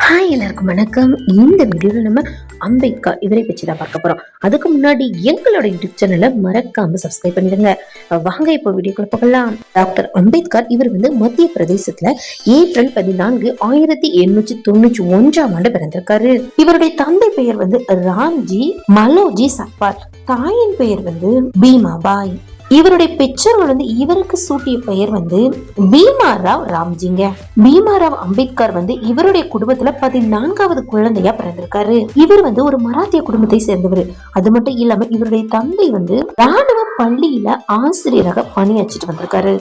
Hi எல்லாருக்கும் வணக்கம். இந்த வீடியோவில் நம்ம அம்பேத்கர் இவரை பற்றி தான் பார்க்க போறோம். அதுக்கு முன்னாடி எங்களோட யூடியூப் சேனலை மறக்காம சப்ஸ்கிரைப் பண்ணிடுங்க. வாங்க இப்போ வீடியோக்குள்ள போகலாம். டாக்டர் அம்பேத்கர் இவர் மத்திய பிரதேசத்துல ஏப்ரல் 14, 1891 பிறந்திருக்காரு. இவருடைய தந்தை பெயர் ராம்ஜி மலோஜி சக்பால், தாயின் பெயர் பீமாபாய். இவருடைய பெற்றோர்கள் இவருக்கு சூட்டிய பெயர் பீமாராவ் ராம்ஜிங்க. பீமாராவ் அம்பேத்கர் இவருடைய குடும்பத்துல 14வது குழந்தையா பிறந்திருக்காரு. இவர் ஒரு மராத்திய குடும்பத்தை சேர்ந்தவர். அது மட்டும் இல்லாம இவருடைய தந்தை ராணுவ பள்ளியில ஆசிரியராக பணியாற்றிட்டு வந்திருக்காரு.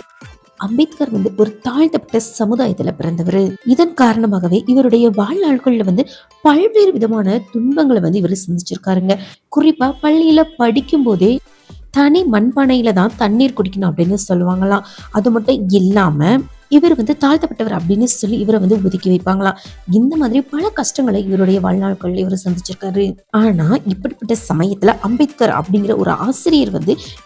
அம்பேத்கர் ஒரு தாழ்த்தப்பட்ட சமுதாயத்துல பிறந்தவர். இதன் காரணமாகவே இவருடைய வாழ்நாள்கள்ல பல்வேறு விதமான துன்பங்களை இவர் சந்திச்சிருக்காருங்க. குறிப்பா பள்ளியில படிக்கும் போதே தனி மண்பானையில தான் தண்ணீர் குடிக்கணும் அப்படின்னு சொல்லுவாங்களாம். அது மட்டும் இல்லாம இவர் தாழ்த்தப்பட்டவர் அப்படின்னு சொல்லி இவரை ஒதுக்கி வைப்பாங்களாம். இந்த மாதிரி பல கஷ்டங்களை இவருடைய வாழ்நாட்கள் இவர் சந்திச்சிருக்காரு. ஆனா இப்படிப்பட்ட சமயத்துல அம்பேத்கர் அப்படிங்கிற ஒரு ஆசிரியர்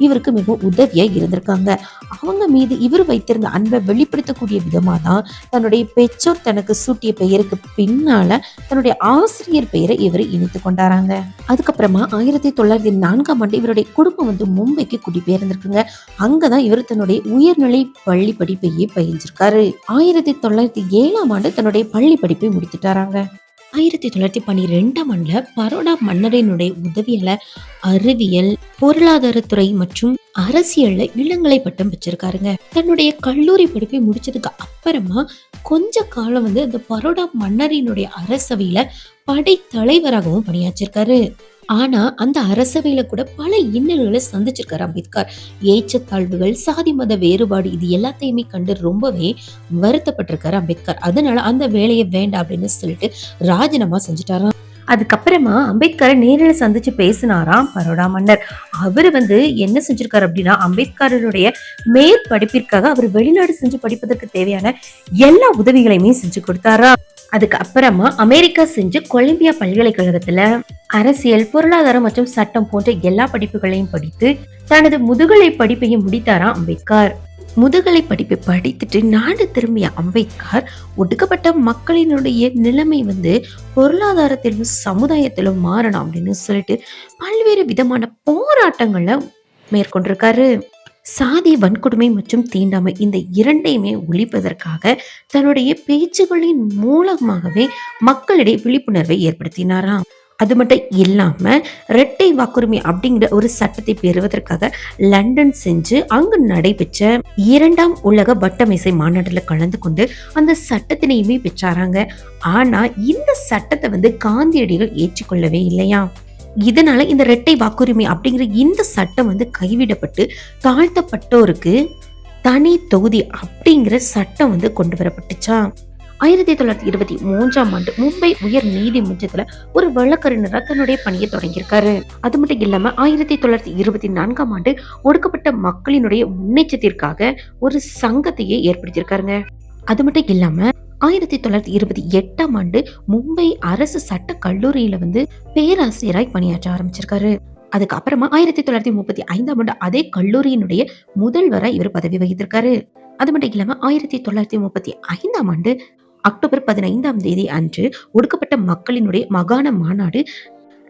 இவருக்கு மிகவும் உதவியா இருந்திருக்காங்க. அவங்க மீது இவர் வைத்திருந்த அன்பை வெளிப்படுத்தக்கூடிய விதமா தான் தன்னுடைய பெற்றோர் தனக்கு சூட்டிய பெயருக்கு பின்னால தன்னுடைய ஆசிரியர் பெயரை இவர் இணைத்து கொண்டாராங்க. அதுக்கப்புறமா 1904 இவருடைய குடும்பம் மும்பைக்கு குடிபெயர்ந்திருக்குங்க. அங்கதான் இவர் தன்னுடைய உயர்நிலை பள்ளி படிப்பையே பயின்றிருக்காரு. 1907 தன்னுடைய பள்ளி படிப்பை முடித்துட்டாராங்க. 1912 பரோடா மன்னரினுடைய உதவியால அறிவியல், பொருளாதாரத்துறை மற்றும் அரசியல்ல இளங்கலை பட்டம் பெற்றிருக்காருங்க. தன்னுடைய கல்லூரி படிப்பை முடிச்சதுக்கு அப்புறமா கொஞ்ச காலம் அந்த பரோடா மன்னரினுடைய அரசவையில படை தலைவராகவும் பணியாற்றிருக்காரு. ஆனா அந்த அரசவையில கூட பல இன்னல்களை சந்திச்சிருக்காரு அம்பேத்கர். ஏற்றத்தாழ்வுகள், சாதி மத வேறுபாடு, இது எல்லாத்தையுமே கண்டு ரொம்பவே வருத்தப்பட்டிருக்காரு அம்பேத்கர். அதனால அந்த வேலையை வேண்டாம் அப்படின்னு சொல்லிட்டு ராஜினாமா செஞ்சுட்டாராம். அதுக்கப்புறமா அம்பேத்கரை நேரில் சந்திச்சு பேசினாராம் பரோடா மன்னர். அவரு என்ன செஞ்சிருக்காரு அப்படின்னா, அம்பேத்கருடைய மேற்படிப்பிற்காக அவர் வெளிநாடு செஞ்சு படிப்பதற்கு தேவையான எல்லா உதவிகளையுமே செஞ்சு கொடுத்தாரா. அதுக்கு அப்புறமா அமெரிக்கா செஞ்சு கொலம்பியா பல்கலைக்கழகத்துல அரசியல், பொருளாதாரம் மற்றும் சட்டம் போன்ற எல்லா படிப்புகளையும் படித்து தனது முதுகலை படிப்பையும் முடித்தாராம் அம்பேத்கர். முதுகலை படிப்பை படித்துட்டு நாடு திரும்பிய அம்பேத்கர் ஒடுக்கப்பட்ட மக்களினுடைய நிலைமை பொருளாதாரத்திலும் சமுதாயத்திலும் மாறணும் அப்படின்னு சொல்லிட்டு பல்வேறு விதமான போராட்டங்களை மேற்கொண்டிருக்காரு. சாதி வன்கொடுமை மற்றும் தீண்டாமை இந்த இரண்டையுமே ஒழிப்பதற்காக தன்னுடைய பேச்சுகளின் மூலமாகவே மக்களிடையே விழிப்புணர்வை ஏற்படுத்தினாராம். அது மட்டும் இல்லாம இரட்டை வாக்குரிமை அப்படிங்கிற ஒரு சட்டத்தை பெறுவதற்காக லண்டன் செஞ்சு அங்கு நடைபெற்ற 2ஆம் உலக வட்டமேசை மாநாட்டுல கலந்து கொண்டு அந்த சட்டத்தினையுமே பெற்றாராங்க. ஆனா இந்த சட்டத்தை காந்தியடிகள் ஏற்றுக்கொள்ளவே இல்லையா. இதனால இந்த இரட்டை வாக்குரிமை அப்படிங்கிற இந்த சட்டம் கைவிடப்பட்டு தாழ்த்தப்பட்டோருக்கு தனி தொகுதி அப்படிங்கிற சட்டம் கொண்டு வரப்பட்டுச்சா. 1923 மும்பை உயர் நீதிமன்றத்துல ஒரு வழக்கறிஞரா தன்னுடைய பணியை தொடங்கியிருக்காரு. அது மட்டும் இல்லாம 1924 ஒடுக்கப்பட்ட மக்களினுடைய முன்னேற்றத்திற்காக ஒரு சங்கத்தையே ஏற்படுத்தியிருக்காருங்க. அது மட்டும் இல்லாம 1928 மும்பை அரசு சட்ட கல்லூரியில பேராசிரியராய் பணியாற்ற ஆரம்பிச்சிருக்காரு. அதுக்கப்புறமா 1935 அதே கல்லூரியினுடைய முதல்வராய் இவர் பதவி வகித்திருக்காரு. அது மட்டும் இல்லாம 1935 அக்டோபர் 15 அன்று ஒடுக்கப்பட்ட மக்களினுடைய மாகாண மாநாடு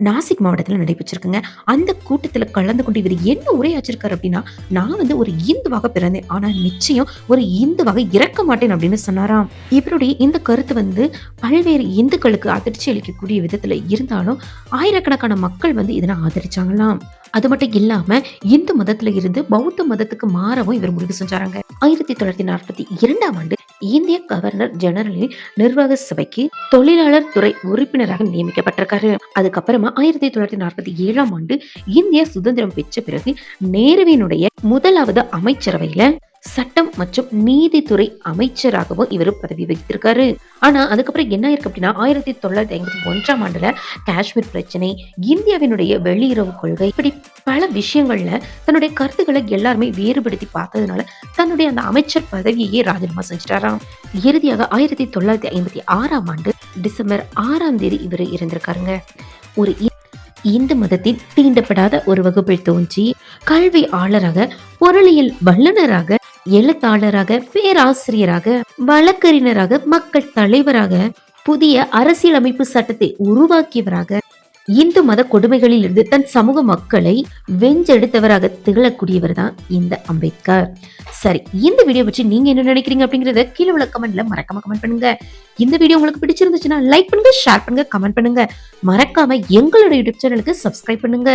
நாசிக் மாவட்டத்துல நடைபெற்றிருக்குங்க. அந்த கூட்டத்துல கலந்து கொண்டு இவர் என்ன உரையாற்றிருக்காரு அப்படின்னா, நான் ஒரு இந்துவாக பிறந்தேன், ஆனா நிச்சயம் ஒரு இந்துவாக இறக்க மாட்டேன் அப்படின்னு சொன்னாராம். இவருடைய இந்த கருத்து பல்வேறு இந்துக்களுக்கு அதிர்ச்சி அளிக்கக்கூடிய விதத்துல இருந்தாலும் ஆயிரக்கணக்கான மக்கள் இதனை ஆதரிச்சாங்களாம். அது மட்டும் இல்லாம இந்து மதத்துல இருந்து பௌத்த மதத்துக்கு மாறவும் இவர் முடிவு செஞ்சாராங்க. 1942 இந்திய கவர்னர் ஜெனரலின் நிர்வாக சபைக்கு தொழிலாளர் துறை உறுப்பினராக நியமிக்கப்பட்டிருக்காரு. அதுக்கப்புறமா 1947 இந்திய சுதந்திரம் பெற்ற பிறகு நேருவினுடைய முதலாவது அமைச்சரவையில சட்டம் மற்றும் நீதித்துறை அமைச்சராகவும் இவர் பதவி வகித்திருக்காரு. ஆனா அதுக்கப்புறம் என்ன இருக்கு அப்படின்னா, 1951 காஷ்மீர் பிரச்சனை, இந்தியாவினுடைய வெளியுறவு கொள்கை, இப்படி பல விஷயங்கள்ல தன்னுடைய கருத்துக்களை எல்லாருமே வேறுபடுத்தி பார்த்ததுனால தன்னுடைய அந்த அமைச்சர் பதவியே ராஜினாமா செஞ்சிட்டாராம். இறுதியாக 1956 டிசம்பர் 6 இவர் இருந்திருக்காருங்க. ஒரு இந்து மதத்தின் தீண்டப்படாத ஒரு வகுப்பில் தோன்றி கல்வியாளராக, பொருளியல் வல்லுநராக, எழுத்தாளராக, பேராசிரியராக, வழக்கறிஞராக, மக்கள் தலைவராக, புதிய அரசியலமைப்பு சட்டத்தை உருவாக்கியவராக, இந்து மத கொடுமைகளில் இருந்து தன் சமூக மக்களை வெஞ்செடுத்தவராக திகழக்கூடியவர் தான் இந்த அம்பேத்கர். சரி, இந்த வீடியோ பற்றி நீங்க என்ன நினைக்கிறீங்க அப்படிங்கறத கீழே உள்ள கமெண்ட்ல மறக்காம கமெண்ட் பண்ணுங்க. இந்த வீடியோ உங்களுக்கு பிடிச்சிருந்துச்சுன்னா லைக் பண்ணுங்க, ஷேர் பண்ணுங்க, கமெண்ட் பண்ணுங்க. மறக்காம எங்களோட யூடியூப் சேனலுக்கு சப்ஸ்கிரைப் பண்ணுங்க.